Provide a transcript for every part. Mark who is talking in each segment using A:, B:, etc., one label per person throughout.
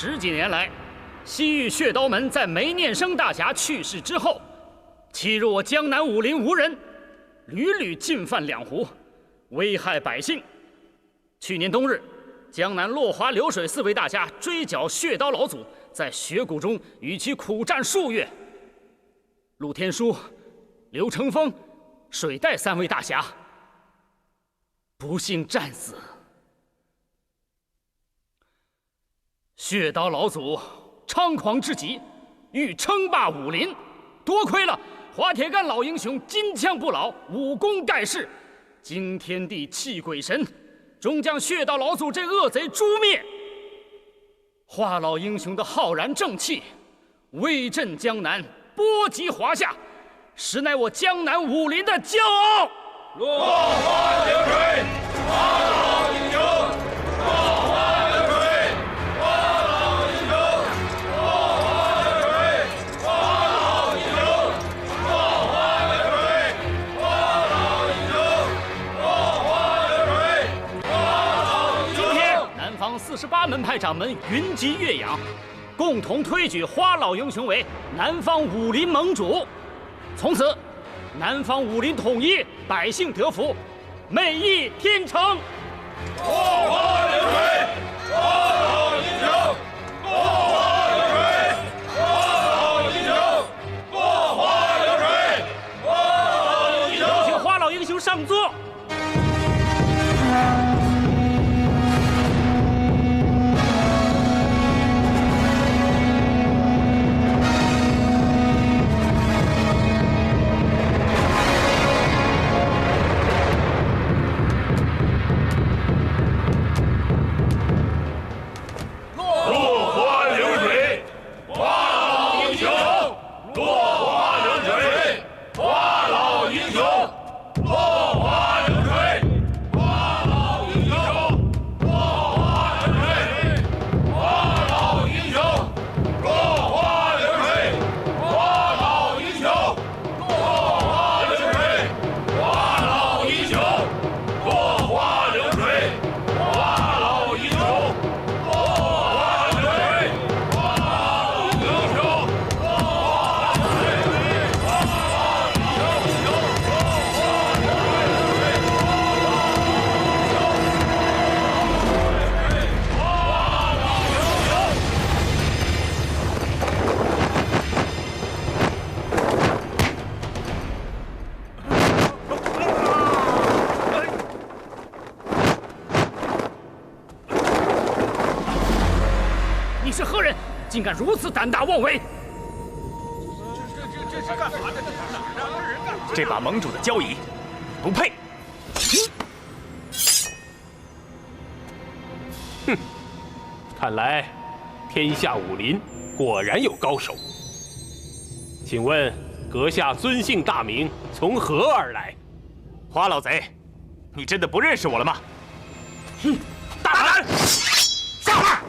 A: 10几年来，西域血刀门在梅念生大侠去世之后，欺辱我江南武林无人，屡屡进犯两湖，危害百姓。去年冬日，江南落花流水4位大侠追剿血刀老祖，在雪谷中与其苦战数月。陆天书、刘成风、水袋3位大侠不幸战死。血刀老祖猖狂至极，欲称霸武林，多亏了滑铁干老英雄金枪不老，武功盖世，惊天地泣鬼神，终将血刀老祖这恶贼诛灭。华老英雄的浩然正气，威震江南，波及华夏，实乃我江南武林的骄傲。
B: 落花流水，华老英雄；落花流水，华老英雄；落花流水，华老英雄；落花流水，华老英雄；落花流水，华老英雄。
A: 今天，南方48门派掌门云集岳阳，共同推举花老英雄为南方武林盟主。从此，南方武林统一，百姓得福，美意天成。
B: 落花流水，华老英雄；落花流水，华老英雄；落花流水，华老英雄。
A: 请花老英雄上座。你是何人？竟敢如此胆大妄为！
C: 这是干嘛的？这把盟主的交椅，不配！
D: 哼，看来天下武林果然有高手。请问阁下尊姓大名，从何而来？
C: 花老贼，你真的不认识我了吗？
D: 哼，大胆！
C: 下话！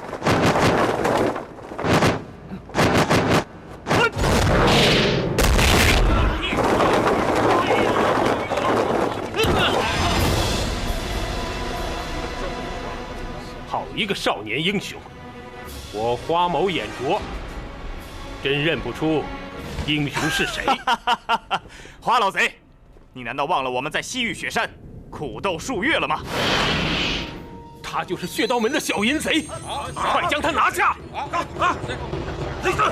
D: 好一个少年英雄，我花某眼拙，真认不出英雄是谁。
C: 花老贼，你难道忘了我们在西域雪山苦斗数月了吗？
D: 他就是血刀门的小淫贼，快将他拿下！
B: 立正！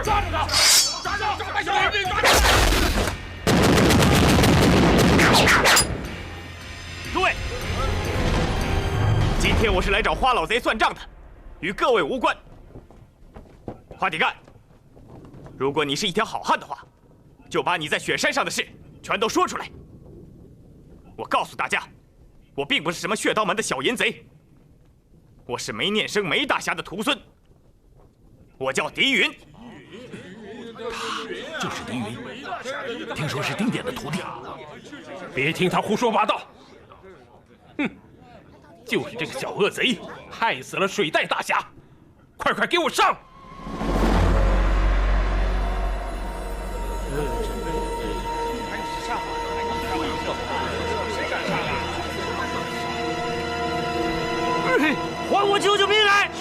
B: 抓住他！抓住！把小兵抓住！
C: 诸位，今天我是来找花老贼算账的，与各位无关。花铁干，如果你是一条好汉的话，就把你在雪山上的事全都说出来。我告诉大家，我并不是什么血刀门的小淫贼，我是梅念生梅大侠的徒孙，我叫狄云。
E: 就是丁云，听说是丁典的徒弟。
D: 别听他胡说八道！哼，就是这个小恶贼害死了水袋大侠，快快给我上！
A: 还我救救命来！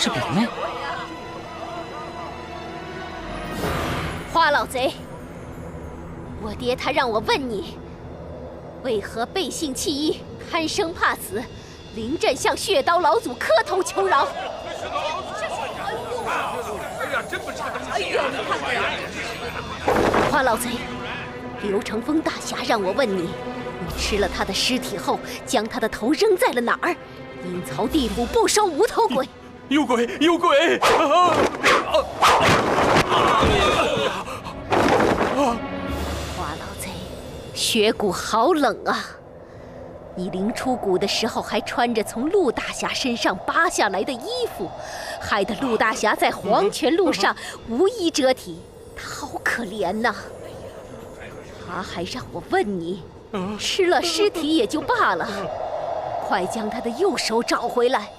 F: 是表妹。
G: 花老贼，我爹他让我问你，为何背信弃义、贪生怕死，临阵向血刀老祖磕头求饶？
B: 哎呀，真不差东西呀！
G: 花老贼，刘成风大侠让我问你，你吃了他的尸体后，将他的头扔在了哪儿？阴曹地府不收无头鬼。
D: 有鬼！有鬼！
G: 花老贼，血骨好冷啊！你临出谷的时候还穿着从陆大侠身上扒下来的衣服，害得陆大侠在黄泉路上无衣遮体，他好可怜呐。他还让我问你，吃了尸体也就罢了，快将他的右手找回来，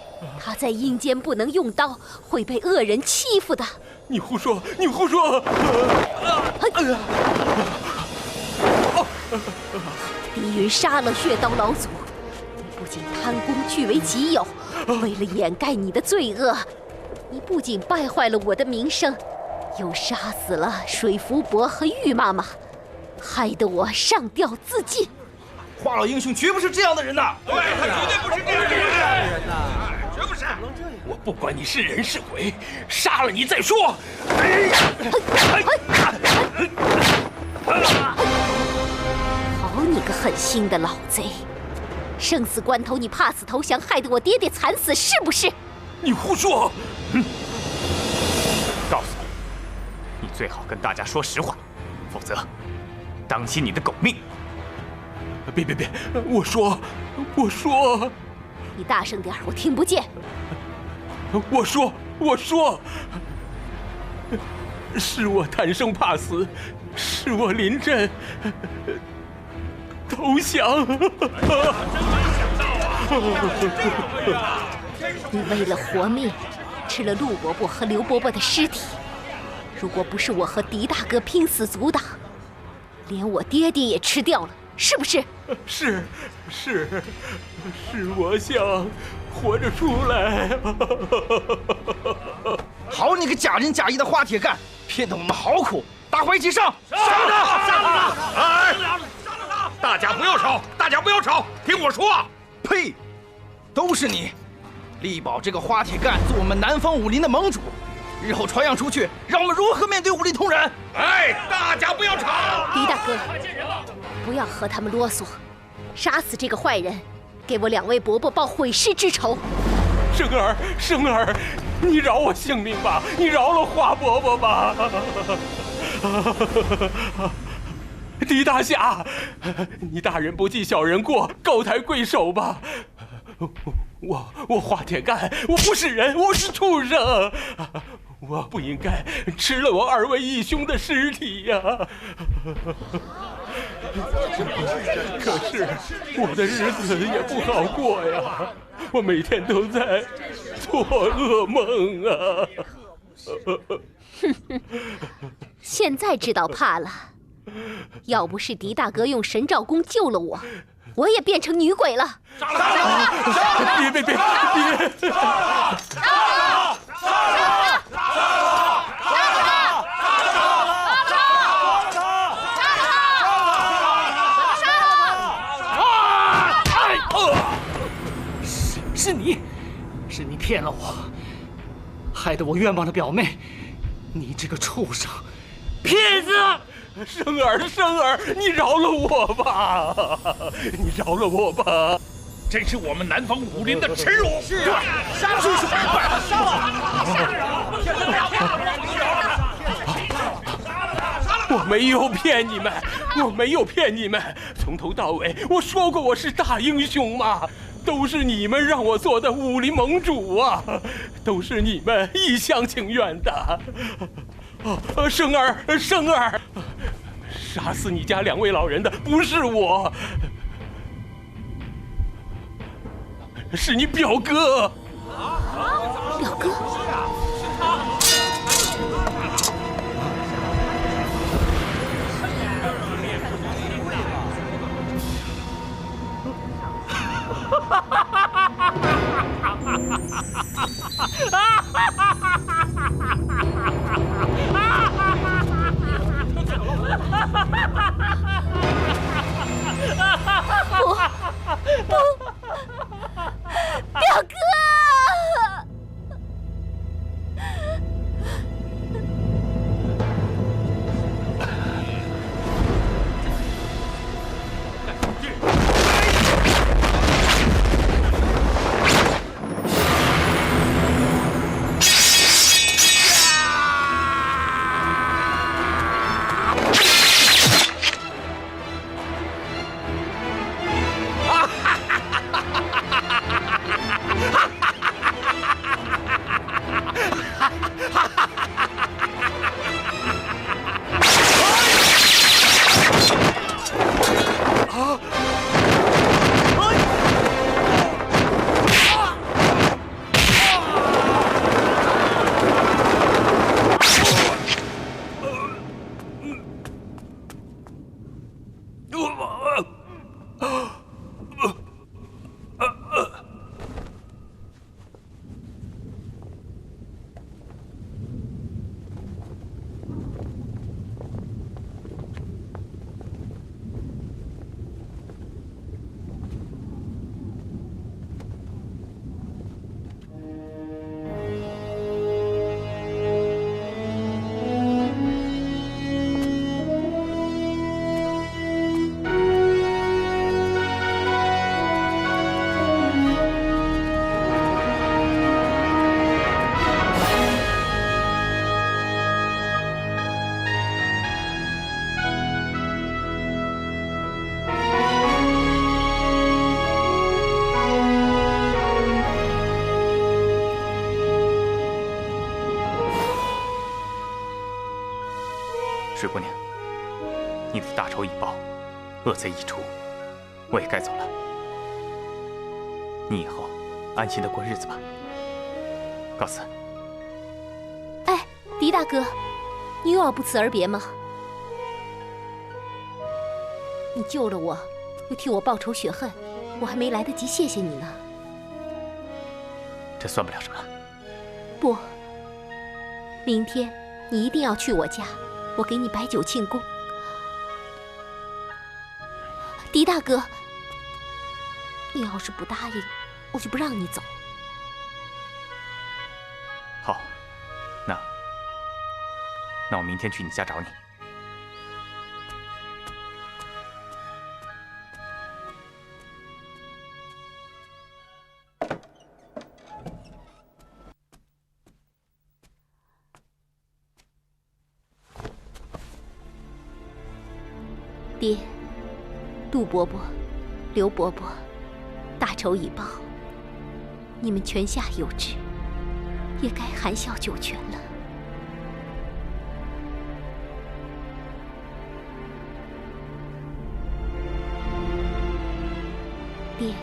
G: 他在阴间不能用刀，会被恶人欺负的。
D: 你胡说！你胡说！
G: 狄云杀了血刀老祖，你不仅贪功据为己有，为了掩盖你的罪恶，你不仅败坏了我的名声，又杀死了水福伯和玉妈妈，害得我上吊自尽。
H: 华老英雄绝不是这样的人呐！
B: 对，他绝对不是这样的人呐，绝不是。
D: 我不管你是人是鬼，杀了你再说。
G: 好你个狠心的老贼！生死关头你怕死投降，害得我爹爹惨死，是不是？
D: 你胡说！
C: 告诉你，你最好跟大家说实话，否则当心你的狗命。
D: 别！我说，
G: 你大声点，我听不见。
D: 我说，是我贪生怕死，是我临阵投降。
G: 你为了活命，吃了陆伯伯和刘伯伯的尸体。如果不是我和狄大哥拼死阻挡，连我爹爹也吃掉了，是不是？
D: 是我想活着出来。
H: 好你个假仁假义的花铁干，骗得我们好苦！大伙一起上！
B: 杀了他！哎，大家不要吵，听我说。
H: 呸！都是你，力保这个花铁干做我们南方武林的盟主，日后传扬出去，让我们如何面对武林同仁？
B: 哎，大家不要吵！
G: 狄大哥，不要和他们啰嗦，杀死这个坏人，给我2位伯伯报毁尸之仇。
D: 生儿，你饶我性命吧，你饶了花伯伯吧。狄大侠，你大人不计小人过，高抬贵手吧。我花铁干，我不是人，我是畜生，我不应该吃了我2位义兄的尸体呀。可是我的日子也不好过呀，我每天都在做噩梦啊。
G: 现在知道怕了，要不是狄大哥用神照功救了我，我也变成女鬼了。
D: 别！
A: 是你骗了我，害得我冤枉了表妹，你这个畜生，骗子！
D: 生儿，你饶了我吧！
B: 真是我们南方武林的耻辱！
H: 是啊，杀就是快杀了！
D: 我没有骗你们，从头到尾我说过我是大英雄吗？都是你们让我做的武林盟主啊，都是你们一厢情愿的。生儿，杀死你家2位老人的不是我，是你表哥。
G: 表哥。不，表哥！
C: 水姑娘，你的大仇已报，恶贼已除，我也该走了。你以后安心的过日子吧。告辞。
G: 哎，狄大哥，你又要不辞而别吗？你救了我，又替我报仇雪恨，我还没来得及谢谢你呢。
C: 这算不了什么。
G: 不，明天你一定要去我家，我给你摆酒庆功。狄大哥，你要是不答应，我就不让你走。
C: 好，那我明天去你家找你。
G: 爹，杜伯伯、刘伯伯，大仇已报，你们泉下有知，也该含笑九泉了。爹，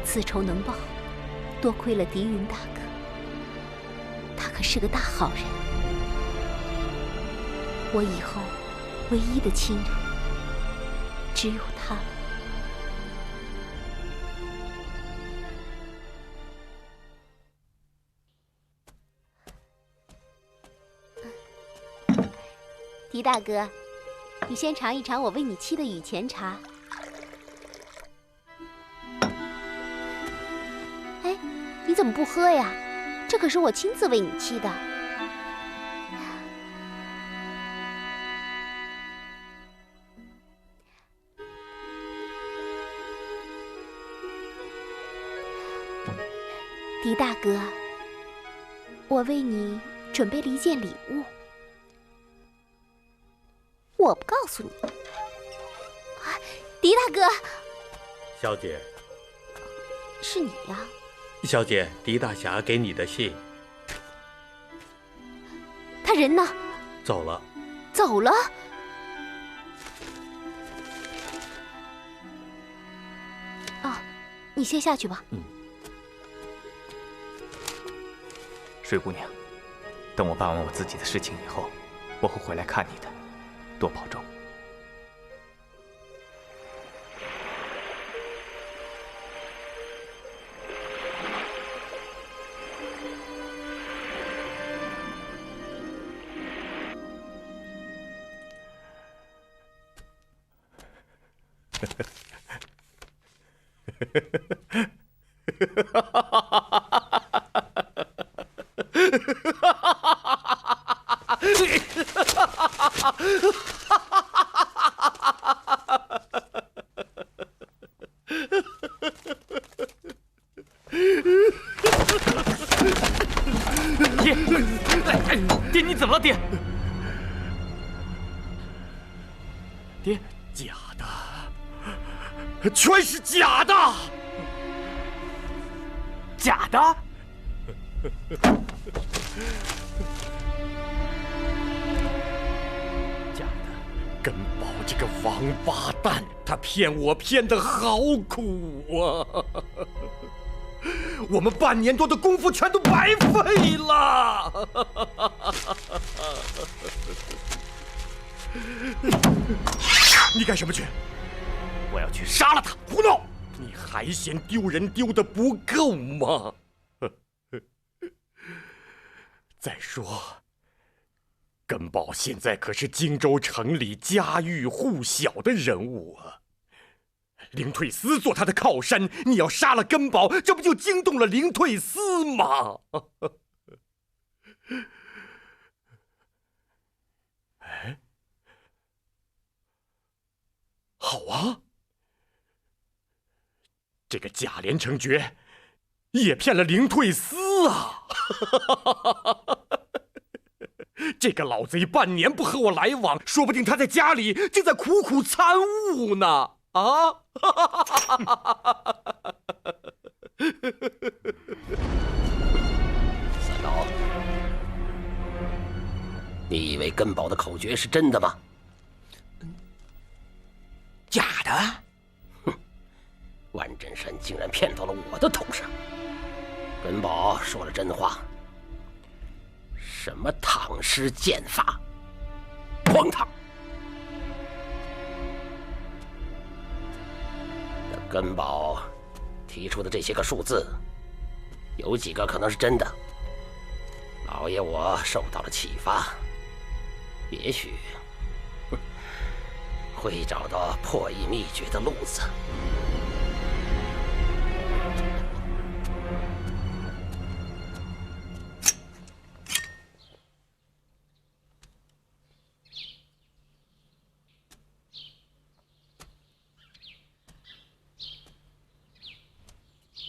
G: 此仇能报，多亏了狄云大哥，他可是个大好人。我以后唯一的亲人只有他了。狄大哥，你先尝一尝我为你沏的雨前茶。哎，你怎么不喝呀？这可是我亲自为你沏的。狄大哥，我为你准备了一件礼物，我不告诉你。狄大哥，
I: 小姐，
G: 是你呀？
I: 小姐，狄大侠给你的信。
G: 他人呢？
I: 走了。
G: 走了？啊，你先下去吧。
C: 水姑娘，等我办完我自己的事情以后，我会回来看你的，多保重。爹，你怎么了，爹？爹，
B: 假的，全是假的，
C: 假的。
B: 假的，根宝这个王八蛋，他骗我骗得好苦啊！我们半年多的功夫全都白费了。你干什么去？
C: 我要去杀了他！
B: 胡闹！你还嫌丢人丢得不够吗？再说，根宝现在可是荆州城里家喻户晓的人物啊。灵退司做他的靠山，你要杀了根宝，这不就惊动了灵退司吗？哎，好啊，这个贾连城诀也骗了灵退司啊！这个老贼半年不和我来往，说不定他在家里正在苦苦参悟呢。啊！
E: 三刀，
J: 你以为根宝的口诀是真的吗？
K: 假的？
J: 哼！万振山竟然骗到了我的头上。根宝说了真话。什么唐诗剑法，荒唐！那根宝提出的这些个数字，有几个可能是真的？老爷我受到了启发，也许会找到破译秘诀的路子。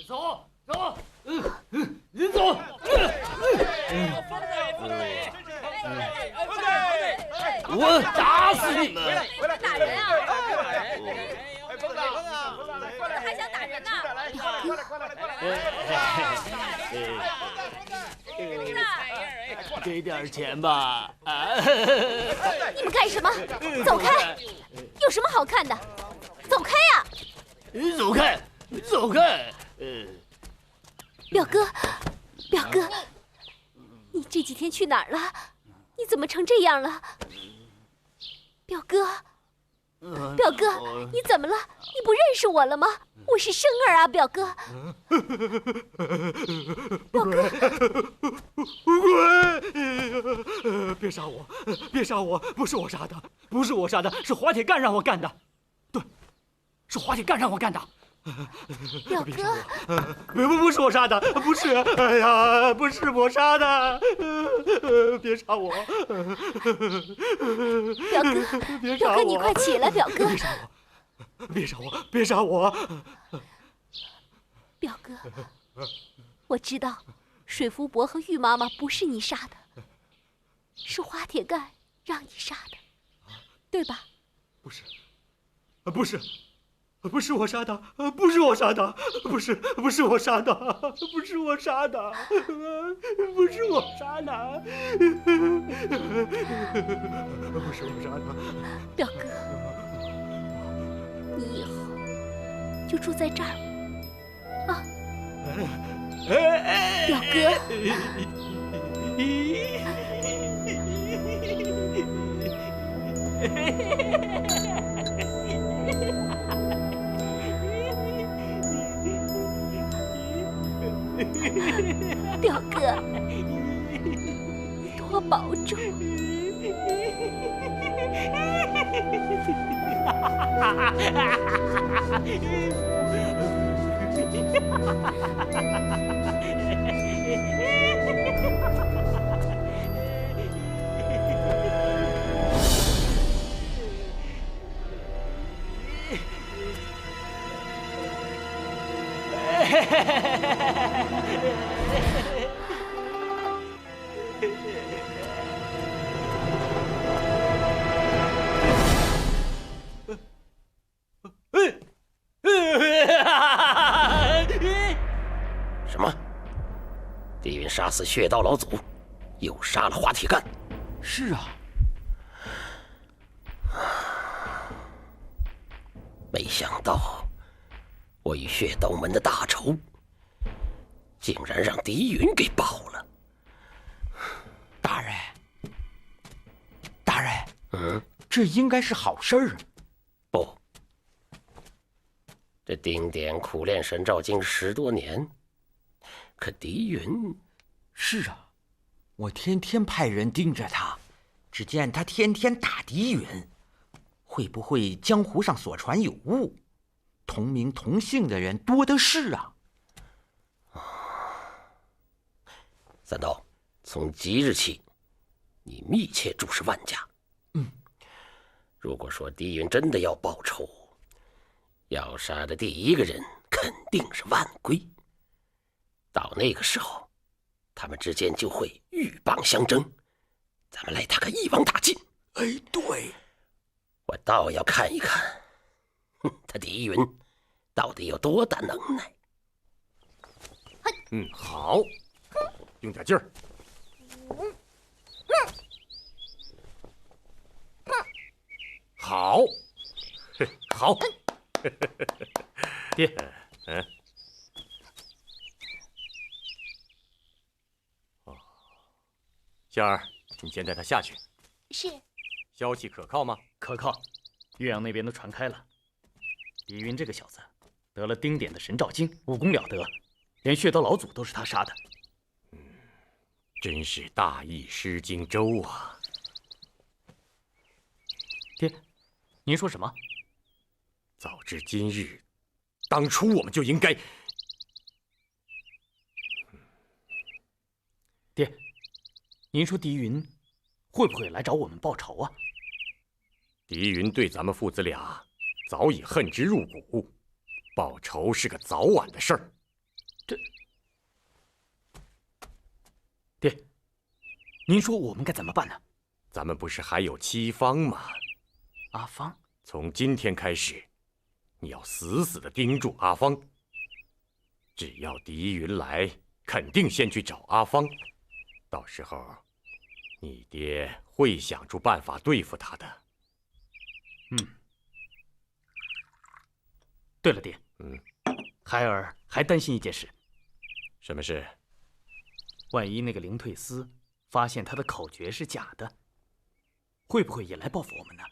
A: 走，人走。我打死你们！
G: 打人啊！还想打人呢？
A: 给点钱吧！
G: 你们干什么？走开！有什么好看的？走开呀！
A: 走开！走开！
G: 表哥，表哥，你这几天去哪儿了？你怎么成这样了？表哥，表哥，你怎么了？你不认识我了吗？我是生儿啊，表哥。表哥，
A: 滚！别杀我！别杀我！不是我杀的，不是我杀的，是滑铁干让我干的。对，是滑铁干让我干的。
G: 表哥，
A: 不是我杀的，不是，哎呀，不是我杀的，别杀我！
G: 表哥，
A: 别杀我！
G: 表哥，你快起来，表哥！
A: 别杀我！别杀我！
G: 表哥，我知道水福伯和玉妈妈不是你杀的，是滑铁干让你杀的，对吧？
A: 不是，不是。不是我杀的，不是我杀的，不是我杀的，不是我杀的，不是我杀的，不是我杀的。
G: 表哥，你以后就住在这儿啊，表哥。表哥，你多保重。
J: 什么？狄云杀死血刀老祖，又杀了滑铁干？
K: 是啊。
J: 没想到我与血刀门的大仇，竟然让狄云给报了。
K: 大人，大人，这应该是好事儿啊。
J: 不，这丁典苦练神照经10多年，可狄云……
K: 是啊，我天天派人盯着他，只见他天天打狄云。会不会江湖上所传有误？同名同姓的人多的是啊。
J: 三刀，从即日起，你密切注视万家。如果说狄云真的要报仇，要杀的第一个人肯定是万归。到那个时候，他们之间就会鹬蚌相争，咱们来他个一网打尽。
K: 哎，对。
J: 我倒要看一看，他狄云到底有多大能耐。
B: 好，用点劲儿。
I: 好。
A: 爹，
D: 仙儿，你先带他下去。
G: 是。
D: 消息可靠吗？
A: 可靠，岳阳那边都传开了。狄云这个小子得了丁点的神照经，武功了得，连血刀老祖都是他杀的。
D: 真是大义失荆州啊！
A: 爹，您说什么？
D: 早知今日，当初我们就应该……
A: 爹，您说狄云会不会来找我们报仇啊？
D: 狄云对咱们父子俩早已恨之入骨，报仇是个早晚的事儿。
A: 爹，您说我们该怎么办呢？
D: 咱们不是还有七方吗？
A: 阿芳，
D: 从今天开始，你要死死地盯住阿芳。只要狄云来，肯定先去找阿芳。到时候，你爹会想出办法对付他的。
A: 对了，爹，孩儿还担心一件事。
D: 什么事？
A: 万一那个灵退司发现他的口诀是假的，会不会也来报复我们呢？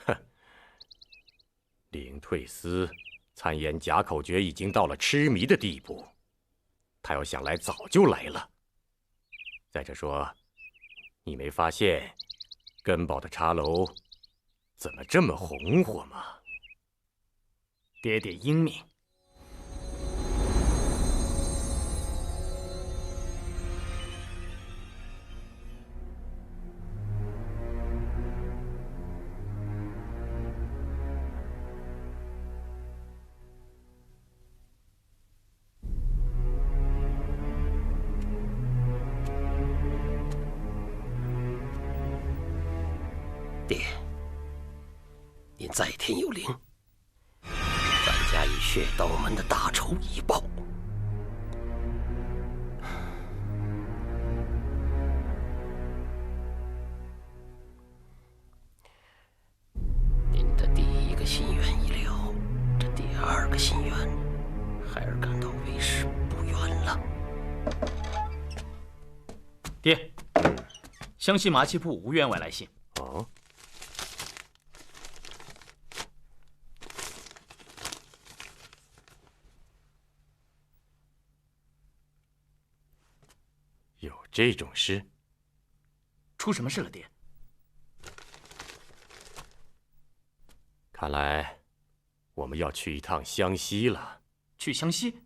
D: 哼，灵退司参研假口诀已经到了痴迷的地步，他要想来早就来了。再者说，你没发现根宝的茶楼怎么这么红火吗？
A: 爹爹英明。
J: 爹，您在天有灵，咱家以血刀门的大仇已报。您的第一个心愿已了，这第二个心愿，孩儿感到为时不远了。
A: 爹，湘西麻器铺吴员外来信。
D: 哦。有这种事？
A: 出什么事了，爹？
D: 看来我们要去一趟湘西了。
A: 去湘西？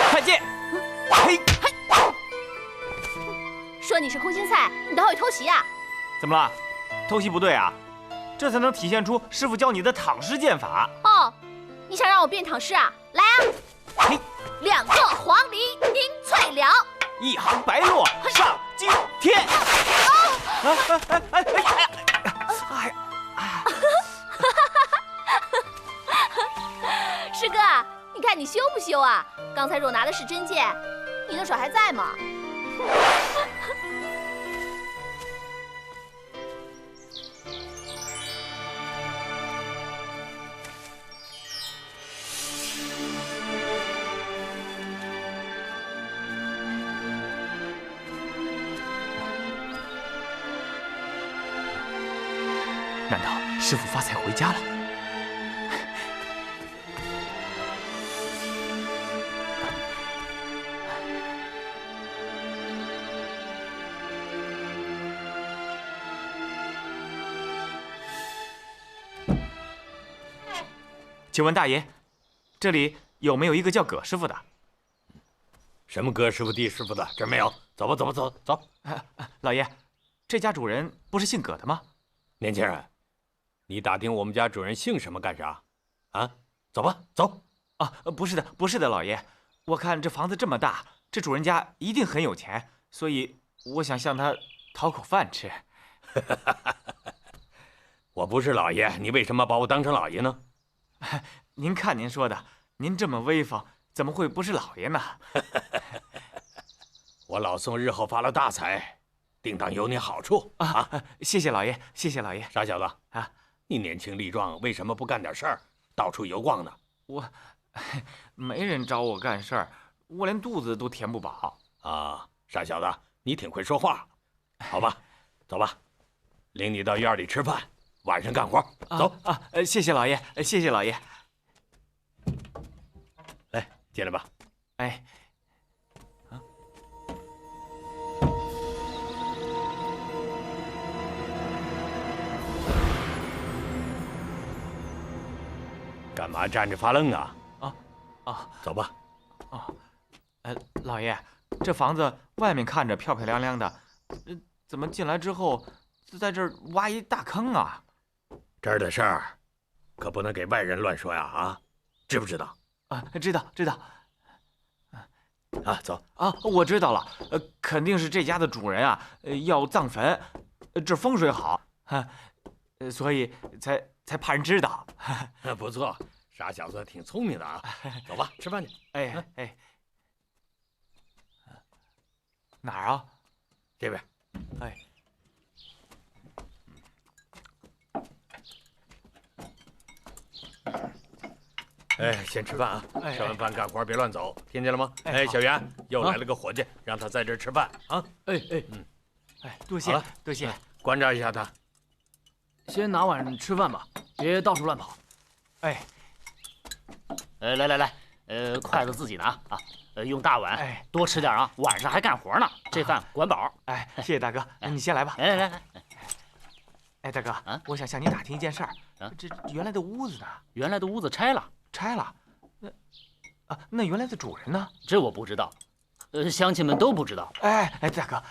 C: 看剑！嘿，
G: 说你是空心菜，你倒会偷袭啊？
C: 怎么了？偷袭不对啊？这才能体现出师傅教你的躺尸剑法。
G: 哦，你想让我变躺尸啊？来啊！
C: 嘿，
G: 两个黄鹂鸣翠鸟，
C: 一行白鹭上青天。
G: 师哥，你看你羞不羞啊？刚才若拿的是真剑，你的手还在吗？
C: 难道师傅发财回家了？请问大爷，这里有没有一个叫葛师傅的？
I: 什么葛师傅、地师傅的，这没有。走吧，走吧，走走。
C: 老爷，这家主人不是姓葛的吗？
I: 年轻人，你打听我们家主人姓什么干啥？啊，走吧，走。
C: 啊，不是的，不是的，老爷，我看这房子这么大，这主人家一定很有钱，所以我想向他讨口饭吃。
I: 我不是老爷，你为什么把我当成老爷呢？
C: 您看您说的，您这么威风，怎么会不是老爷呢？
I: 我老宋日后发了大财，定当有你好处啊！
K: 谢谢老爷，谢谢老爷。
I: 傻小子啊，你年轻力壮，为什么不干点事儿，到处游逛呢？
K: 我没人找我干事儿，我连肚子都填不饱
I: 啊！傻小子，你挺会说话。好吧，走吧，领你到院里吃饭，晚上干活。走
K: 啊！谢谢老爷，谢谢老爷。
I: 来，进来吧。
K: 哎。
I: 干嘛站着发愣啊？走吧。
K: 老爷，这房子外面看着漂漂亮亮的，怎么进来之后，在这儿挖一大坑啊？
I: 这儿的事儿，可不能给外人乱说呀！啊，知不知道？
K: 知道。
I: 走
K: 我知道了，肯定是这家的主人啊，要葬坟，这风水好，所以才怕人知道。
I: 不错，傻小子挺聪明的啊！走吧，吃饭去。
K: 哎，哪儿啊？
I: 这边。先吃饭啊！吃完饭干活别乱走，听见了吗？小袁，又来了个伙计，让他在这儿吃饭啊！
K: 多谢多谢，
I: 关照一下他。
F: 先拿碗吃饭吧，别到处乱跑。来，筷子自己拿啊，用大碗，多吃点啊，晚上还干活呢，这饭管饱。
K: 谢谢大哥，你先来吧。
F: 来。
K: 大哥，我想向你打听一件事儿，这原来的屋子呢？
F: 原来的屋子拆了。
K: 那原来的主人呢？
F: 这我不知道，乡亲们都不知道。
K: 大哥，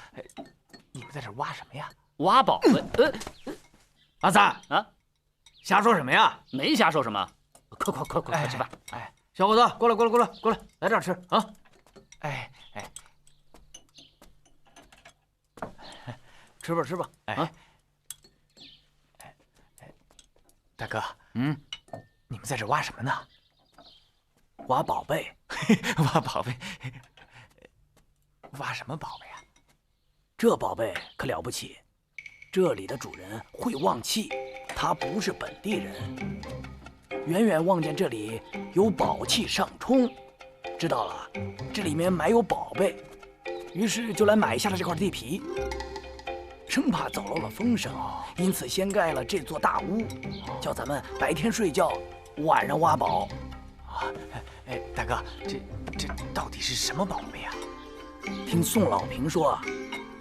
K: 你们在这挖什么呀？
F: 挖宝贝。
L: 阿三啊，瞎说什么呀？
F: 没瞎说什么，快吃饭！
L: 小伙子，过来，来这儿吃啊！吃吧啊！
K: 大哥，你们在这挖什么呢？
L: 挖宝贝，
K: 挖宝贝，挖什么宝贝啊？
L: 这宝贝可了不起。 这里的主人会望气，他不是本地人，远远望见这里有宝气上冲，知道了这里面埋有宝贝，于是就来买下了这块地皮，生怕走漏了风声，因此先盖了这座大屋，叫咱们白天睡觉，晚上挖宝。
K: 大哥，这到底是什么宝贝啊？
L: 听宋老平说，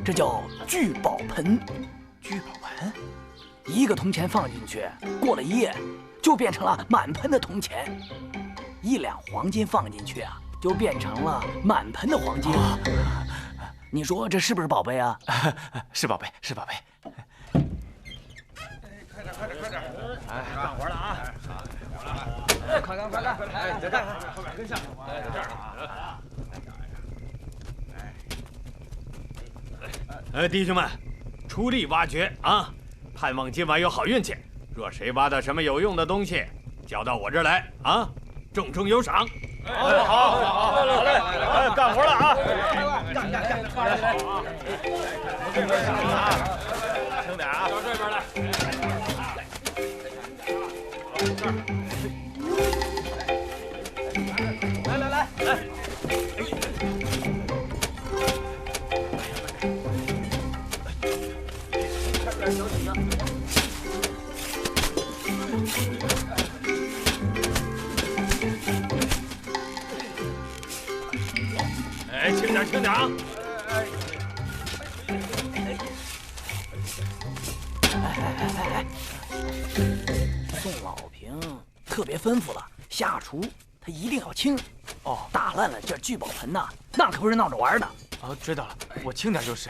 L: 这叫聚宝盆。
K: 聚宝盆，
L: 一个铜钱放进去，过了一夜，就变成了满盆的铜钱；一两黄金放进去啊，就变成了满盆的黄金。你说这是不是宝贝啊？
K: 是宝贝，是宝贝。
B: 快点！干活了啊！
L: 快干！再干！跟上！
B: 在这
I: 儿。弟兄们。 出力挖掘啊！盼望今晚有好运气。若谁挖到什么有用的东西，交到我这儿来啊，重重有赏。
B: 好嘞，干活了啊！
L: 干！
B: 轻点啊！到这边来。来。
I: 轻点啊！
L: 宋老平特别吩咐了，下厨他一定要轻。打烂了这聚宝盆呐，那可不是闹着玩的。
K: 知道了，我轻点就是。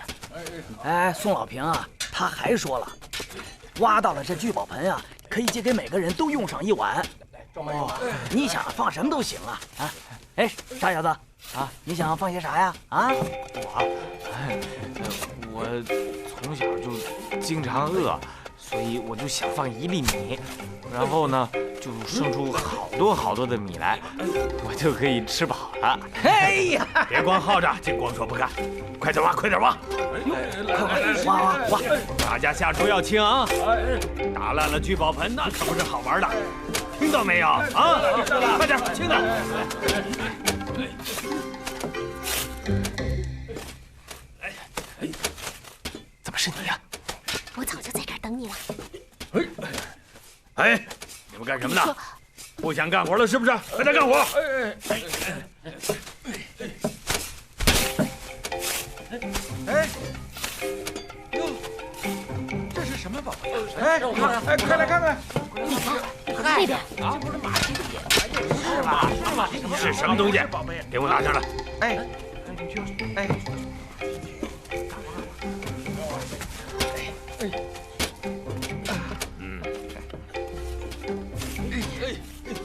L: 宋老平啊，他还说了，挖到了这聚宝盆啊，可以借给每个人都用上一碗。你想放什么都行啊！傻小子啊，你想放些啥呀？
K: 我从小就经常饿，所以我就想放1粒米，然后呢，就生出好多好多的米来，我就可以吃饱了。
L: 哎呀，
I: 别光耗着，净光说不干，快点挖，快点挖！挖！大家下厨要轻啊！打烂了聚宝盆那可不是好玩的，听到没有啊？快点，轻点！
K: 怎么是你呀？
G: 我早就在这儿等你了。
I: 哎，你们干什么呢？不想干活了是不是？快点干活！
H: 哎，哟，这是什么宝贝呀？哎，让我看看，哎，快来看看。
G: 你看，那边
H: 啊，不是马蹄铁，是吧？是吧？
I: 是什么东西？给我拿下来！
H: 哎，哎。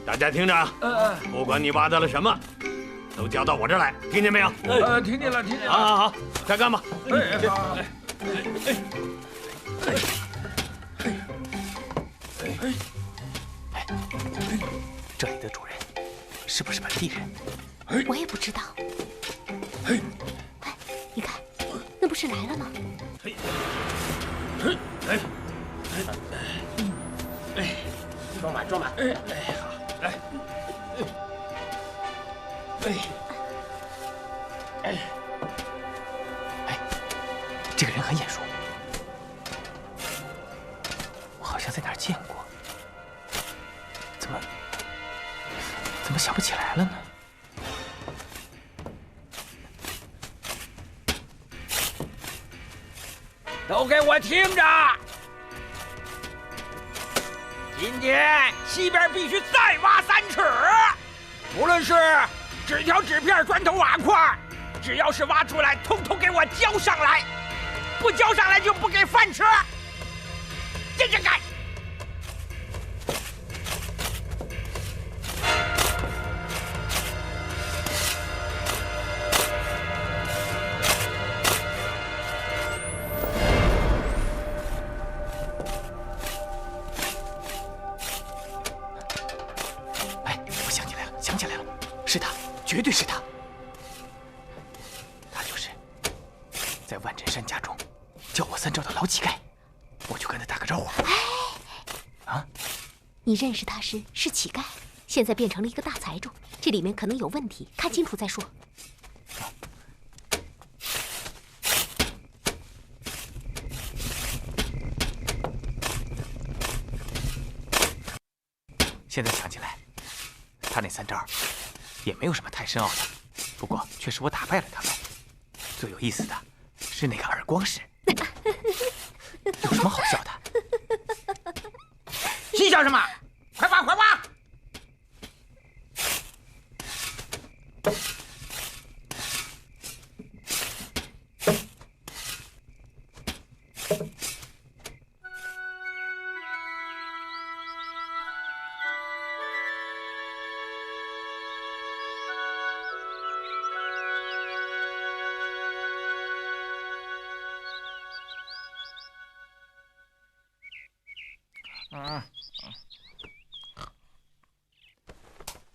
I: 大家听着啊，不管你挖到了什么，都交到我这儿来，听见没有？
H: 听见了，听见了。
I: 好，开干吧。
K: 这里的主人是不是本地人？
G: 我也不知道。哎，你看，那不是来了吗？
J: 装满，装满。好。
K: 这个人很眼熟，我好像在哪儿见过，怎么想不起来了呢？
L: 都给我听着！今天西边必须再挖3尺，无论是纸条、纸片、砖头、瓦块，只要是挖出来，统统给我交上来！不交上来就不给饭吃！接着干！
K: 想起来了，是他，绝对是他。他就是在万振山家中叫我3招的老乞丐，我就跟他打个招呼。啊，
G: 你认识他时是乞丐，现在变成了一个大财主，这里面可能有问题，看清楚再说。
K: 现在想起来，他那3招也没有什么太深奥的，不过却是我打败了他们。最有意思的是那个耳光石，有什么好笑的？
L: 心想什么？快挖，快挖！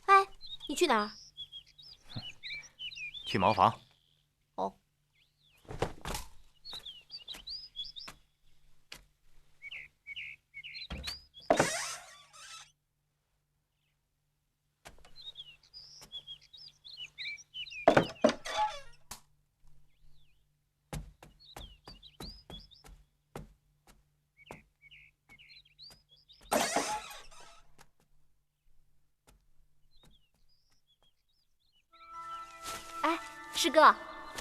G: 哎，你去哪儿？
K: 去茅房。
G: 哦。哎，师哥，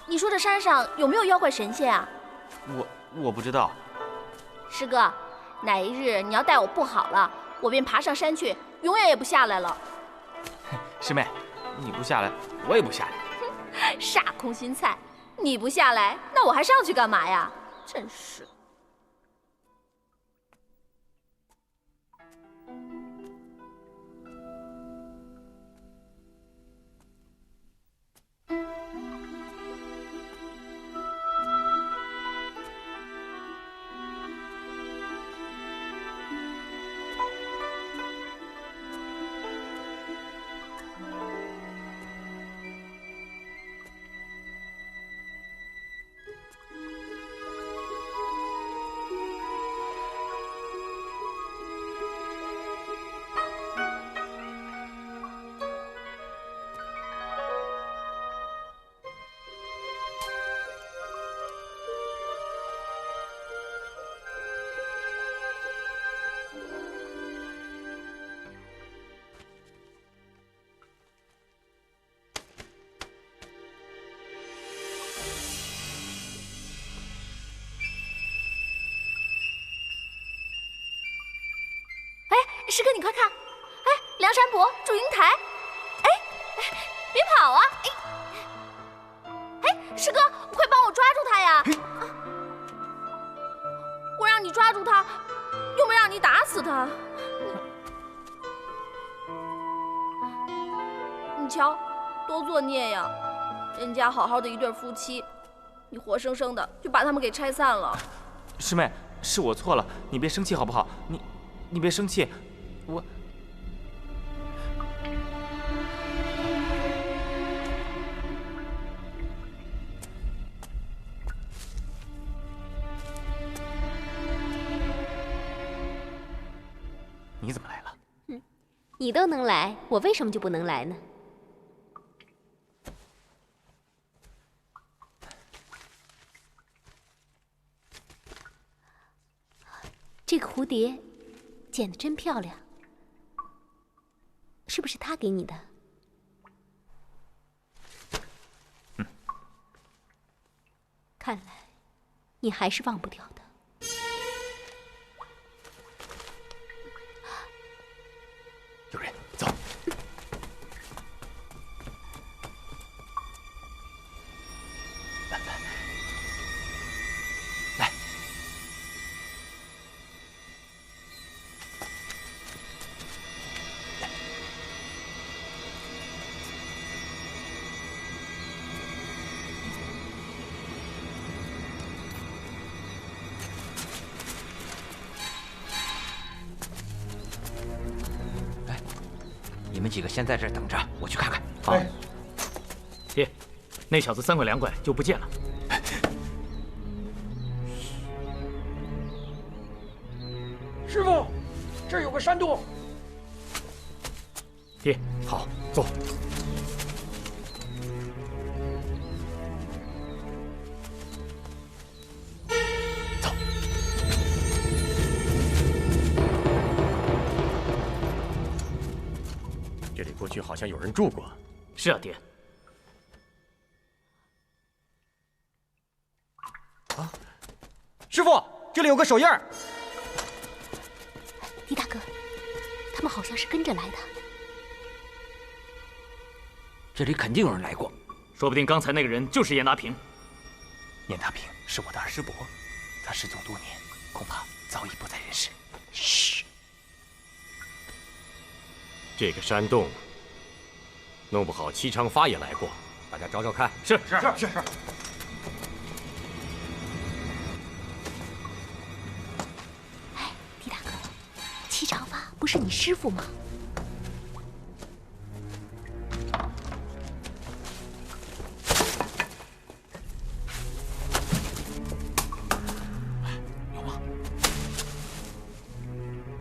G: 你说这山上有没有妖怪神仙啊？
K: 我不知道。
G: 师哥，哪一日你要待我不好了，我便爬上山去，永远也不下来了。
K: 师妹，你不下来，我也不下来。
G: 哼，傻空心菜，你不下来，那我还上去干嘛呀？真是。师哥，你快看！哎，梁山伯、祝英台！哎，别跑啊！哎，师哥，快帮我抓住他呀！我让你抓住他，又没让你打死他。你瞧，多作孽呀！人家好好的一对夫妻，你活生生的就把他们给拆散了。
C: 师妹，是我错了，你别生气好不好？你别生气，我。你怎么来了？
G: 你都能来，我为什么就不能来呢？这个蝴蝶剪得真漂亮，是不是他给你的？看来你还是忘不掉的。
C: 有人，走。来，
K: 你们几个先在这儿等着，我去看看。
F: 好。爹，那小子3拐2拐就不见了。
L: 师傅，这儿有个山洞。
F: 爹，好，走。
E: 这里过去好像有人住过。
F: 是啊，爹。
H: 啊，师傅，这里有个手印儿。
G: 狄大哥，他们好像是跟着来的。
K: 这里肯定有人来过，
F: 说不定刚才那个人就是严达平。
C: 严达平是我的二师伯，他失踪多年，恐怕早已不在人世。嘘。
E: 这个山洞，弄不好戚长发也来过，大家找找看。
F: 是。
G: 哎，狄大哥，戚长发不是你师傅吗？
C: 有吗？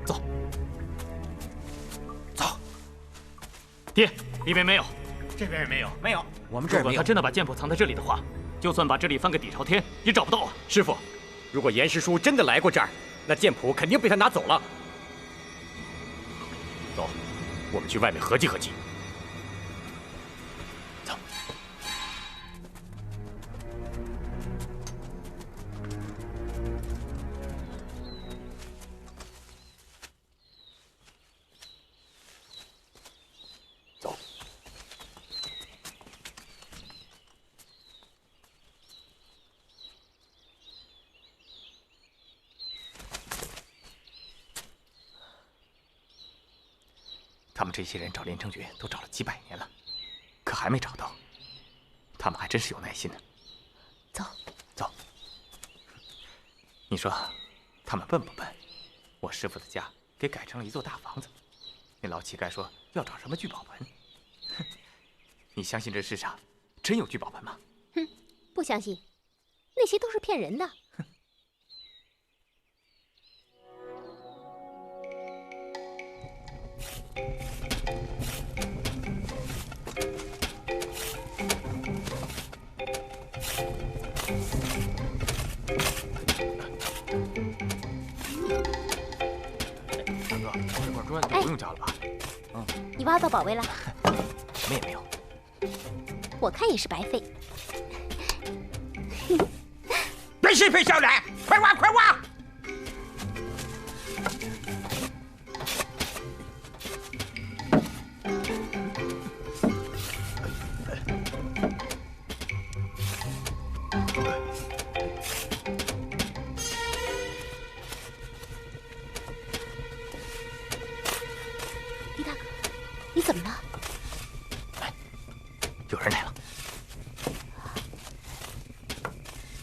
C: 走。
F: 爹，里面没有，
I: 这边也没有，
C: 没有。
K: 我们这儿没有。
F: 如果他真的把剑谱藏在这里的话，就算把这里翻个底朝天，也找不到啊。
E: 师傅，如果严师叔真的来过这儿，那剑谱肯定被他拿走了。走，我们去外面合计合计。
C: 走。走。他们这些人找连城诀都找了几百年了，可还没找到。他们还真是有耐心呢。走。你说他们笨不笨？我师傅的家给改成了一座大房子。那老乞丐说要找什么聚宝盆，你相信这世上真有聚宝盆吗？
G: 哼，不相信，那些都是骗人的。
C: 大哥，这块砖就不用交了吧？
G: 你挖到宝贝了？
C: 什么也没有。
G: 我看也是白费。
K: 别嬉皮笑脸，快挖！
G: 怎么了？
L: 有人来了。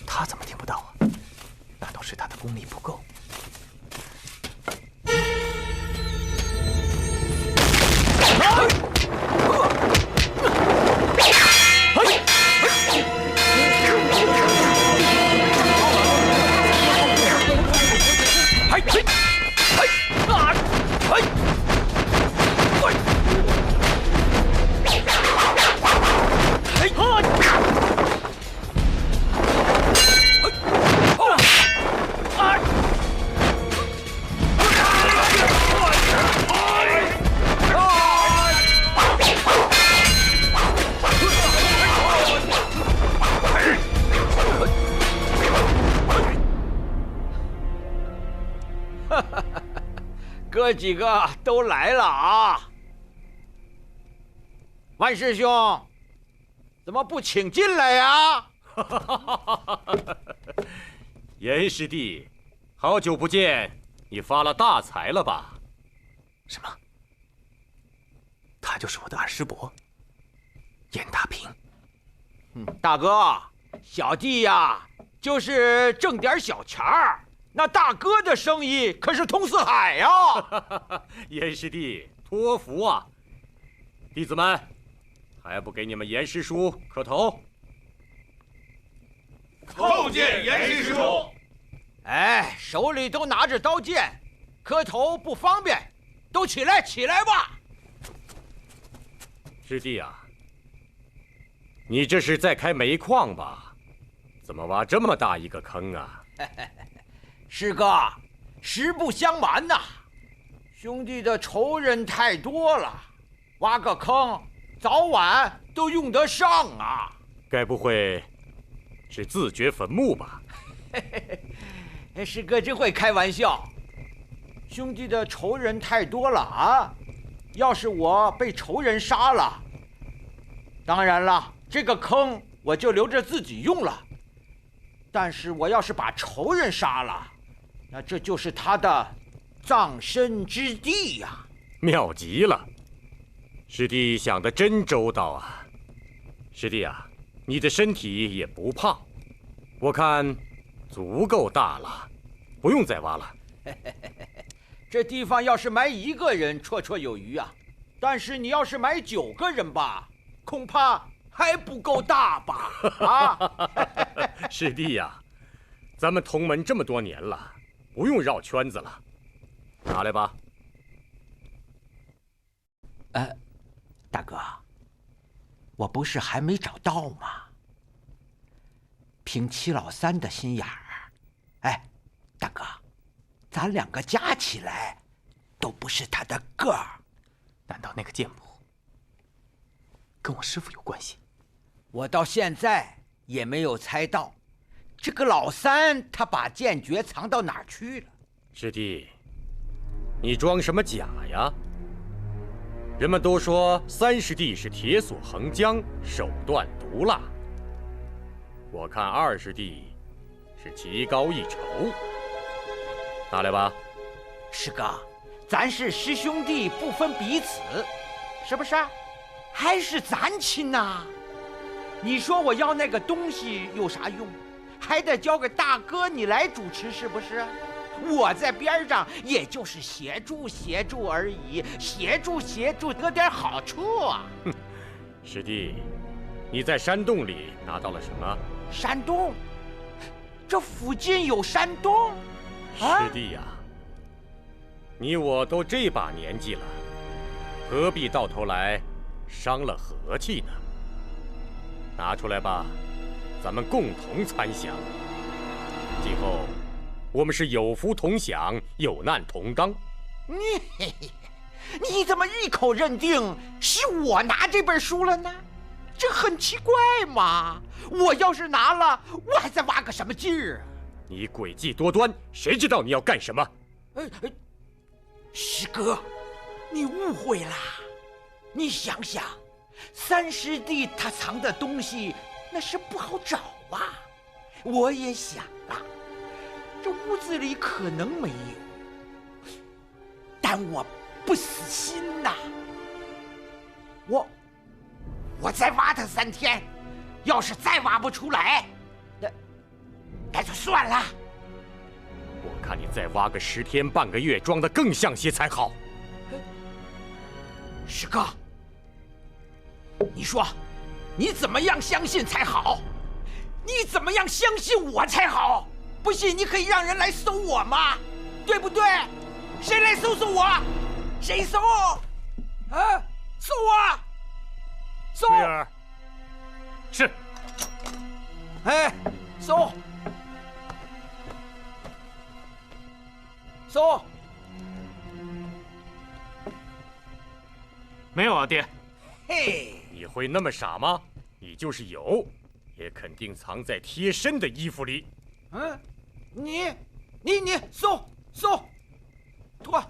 L: 他怎么听不到啊？难道是他的功力不够？
K: 哥几个都来了啊！万师兄，怎么不请进来呀？
E: 严师弟，好久不见，你发了大财了吧？
L: 什么？他就是我的二师伯，严大平。
K: 大哥，小弟呀，就是挣点小钱儿。那大哥的生意可是通四海呀！
E: 严师弟，托福啊！弟子们，还不给你们严师叔磕头？
B: 叩见严师叔。
K: 哎，手里都拿着刀剑，磕头不方便，都起来，起来吧！
E: 师弟啊，你这是在开煤矿吧？怎么挖这么大一个坑啊？
K: 师哥，实不相瞒呐，兄弟的仇人太多了，挖个坑，早晚都用得上啊。
E: 该不会是自掘坟墓吧？
K: 师哥真会开玩笑。兄弟的仇人太多了啊，要是我被仇人杀了，当然了，这个坑我就留着自己用了。但是我要是把仇人杀了，那这就是他的葬身之地呀！
E: 妙极了，师弟想得真周到啊！师弟啊，你的身体也不胖，我看足够大了，不用再挖了。
K: 这地方要是埋1个人绰绰有余啊，但是你要是埋9个人吧，恐怕还不够大吧？啊！
E: 师弟呀，咱们同门这么多年了，不用绕圈子了，拿来吧。
K: 大哥，我不是还没找到吗？凭七老三的心眼儿，哎，大哥，咱2个加起来都不是他的个儿。
L: 难道那个剑谱跟我师父有关系？
K: 我到现在也没有猜到，这个老三他把剑诀藏到哪儿去了？
E: 师弟，你装什么假呀？人们都说三师弟是铁索横江，手段毒辣。我看二师弟是棋高一筹。拿来吧。
K: 师哥，咱是师兄弟，不分彼此，是不是？还是咱亲呐？你说我要那个东西有啥用？还得交给大哥你来主持，是不是？我在边上也就是协助协助而已，协助得点好处啊。
E: 哼，师弟，你在山洞里拿到了什么？
K: 山洞？这附近有山洞？
E: 师弟呀，你我都这把年纪了，何必到头来伤了和气呢？拿出来吧，咱们共同参详。今后我们是有福同享，有难同当。
K: 你怎么一口认定是我拿这本书了呢？这很奇怪嘛！我要是拿了，我还在挖个什么劲儿啊？
E: 你诡计多端，谁知道你要干什么？
K: 师哥，你误会啦！你想想，三师弟他藏的东西那是不好找啊。我也想了，这屋子里可能没有，但我不死心呐。我再挖它3天，要是再挖不出来，那就算了。
E: 我看你再挖个10天半个月，装得更像些才好。
K: 师哥，你说，你怎么样相信才好？你怎么样相信我才好？不信你可以让人来搜我嘛，对不对？谁来搜我？谁搜？啊，搜我！搜！
E: 桂儿，
A: 是。
K: 哎，搜！搜！
A: 没有啊，爹。
K: 嘿，
E: 你会那么傻吗？你就是有，也肯定藏在贴身的衣服里。
K: 嗯，你搜，脱！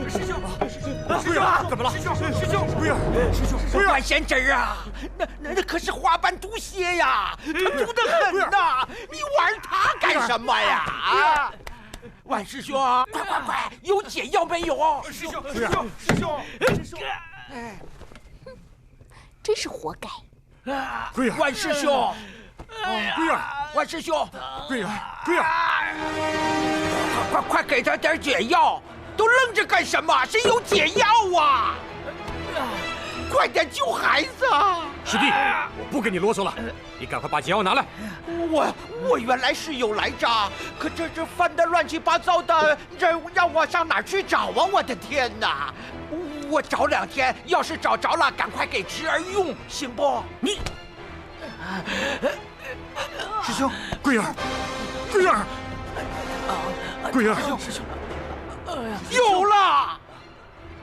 K: 师兄，
E: 怎么了？
K: 师兄，
E: 桂儿，师兄，
K: 万仙针啊，那可是花斑毒蝎呀，它毒得很呐！你玩它干什么呀？啊！万师兄，快，有解药没有？
B: 师兄，
G: 真是活该！
E: 桂儿，
K: 万师兄，
E: 桂儿，
K: 万师兄，
E: 桂儿，
K: 快给他点解药！都愣着干什么？谁有解药啊？快点救孩子！
E: 师弟，我不跟你啰嗦了，你赶快把解药拿来。
K: 我原来是有来着，可这翻得乱七八糟的，这让我上哪儿去找啊？我的天哪！我找2天，要是找着了，赶快给侄儿用，行不？你，
B: 师兄，
E: 桂儿，
B: 师兄，
K: 有了！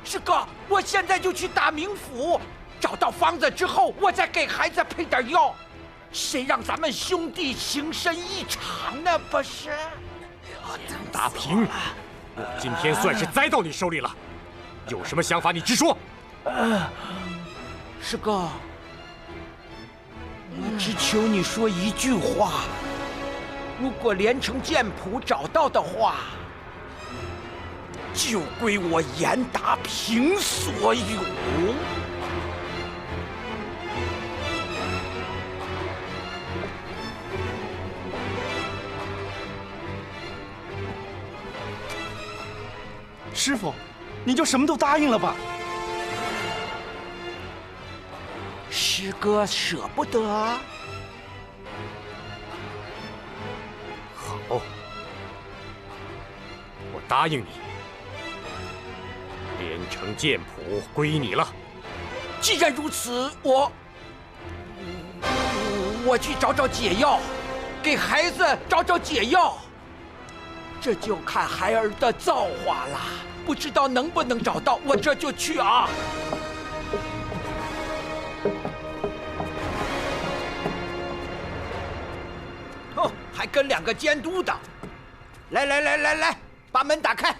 K: 师哥，我现在就去大名府，找到方子之后，我再给孩子配点药。谁让咱们兄弟情深意长呢？不是？
E: 大平，我今天算是栽到你手里了，有什么想法你直说。
K: 师哥，我只求你说一句话：如果连城剑谱找到的话，就归我严达平所有。
H: 师傅，你就什么都答应了吧？
K: 师哥舍不得。
E: 好，我答应你，连城剑谱归你了。
K: 既然如此，我去找解药，给孩子找解药。这就看孩儿的造化了，不知道能不能找到，我这就去啊！哦，还跟2个监督的，来，把门打开。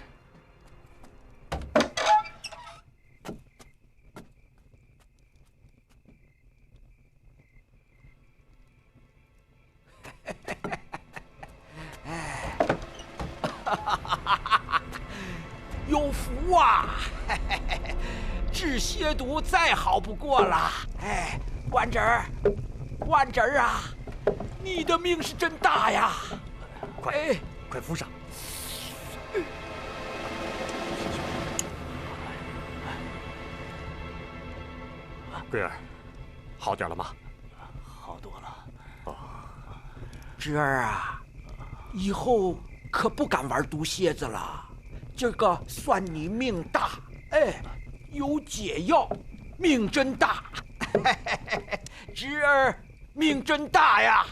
K: 有福啊！治蝎毒再好不过了。哎，万侄儿啊，你的命是真大呀！
E: 快敷上。桂儿，好点了吗？
L: 好多了。
E: 哦，
K: 侄儿啊，以后可不敢玩毒蝎子了。这个算你命大，哎，有解药，命真大。侄儿命真大呀！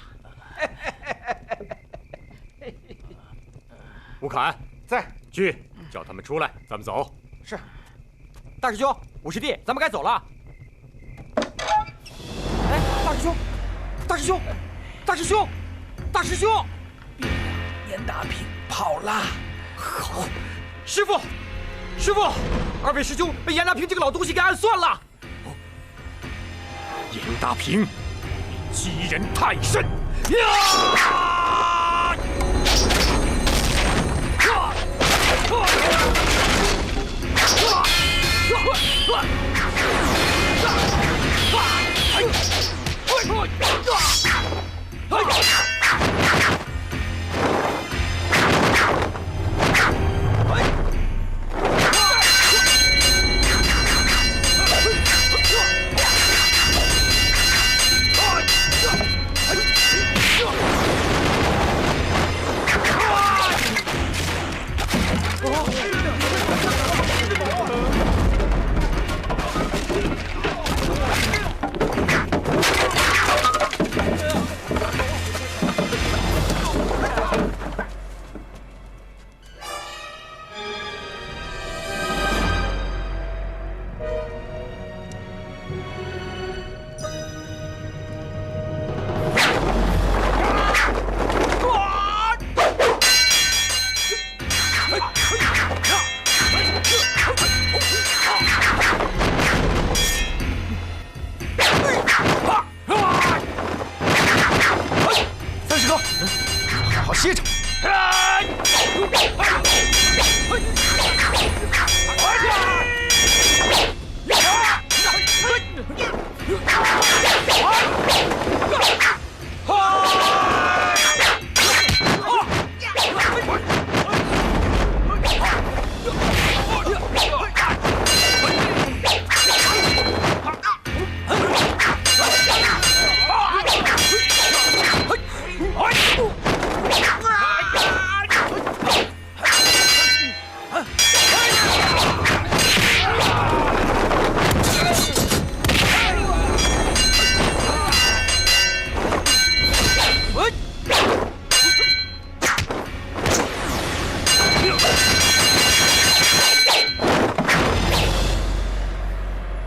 E: 吴侃
H: 在，
E: 去叫他们出来，咱们走。
H: 是。
M: 大师兄，五师弟，咱们该走了。哎，大师兄！
K: 严大平跑了。
M: 好，师傅，2位师兄被严大平这个老东西给暗算了。
E: 严大平，你欺人太甚！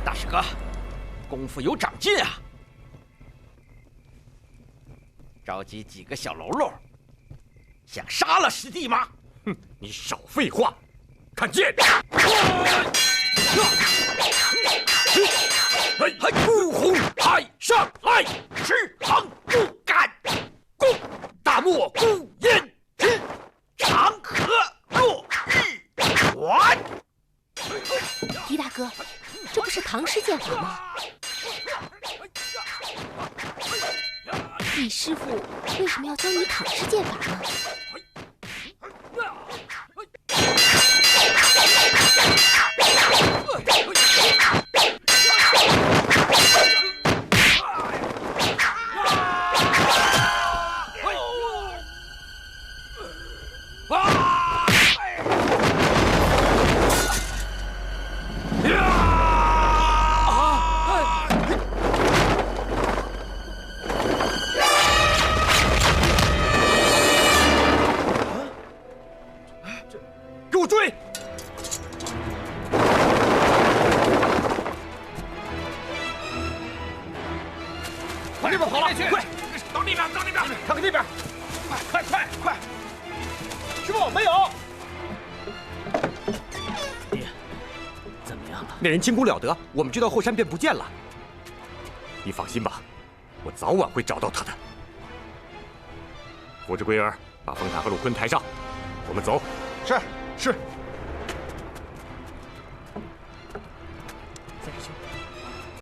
H: 大师哥，功夫有长进啊！召集几个小喽啰，想杀了师弟吗？
E: 哼，你少废话，看剑！
H: 孤鸿海上来，赤行不敢攻，大漠孤烟直，长河落日圆。
G: 狄大哥，这不是唐诗剑法吗？李师傅为什么要教你唐诗剑法呢？
M: 给我追！往那边跑了，快！到那边，到那边，看看那边，快！师傅，没有。
L: 爹，怎么样了？
M: 那人轻功了得，我们追到后山便不见了。
E: 你放心吧，我早晚会找到他的。扶着龟儿，把冯塔和鲁坤抬上，我们走。
M: 是。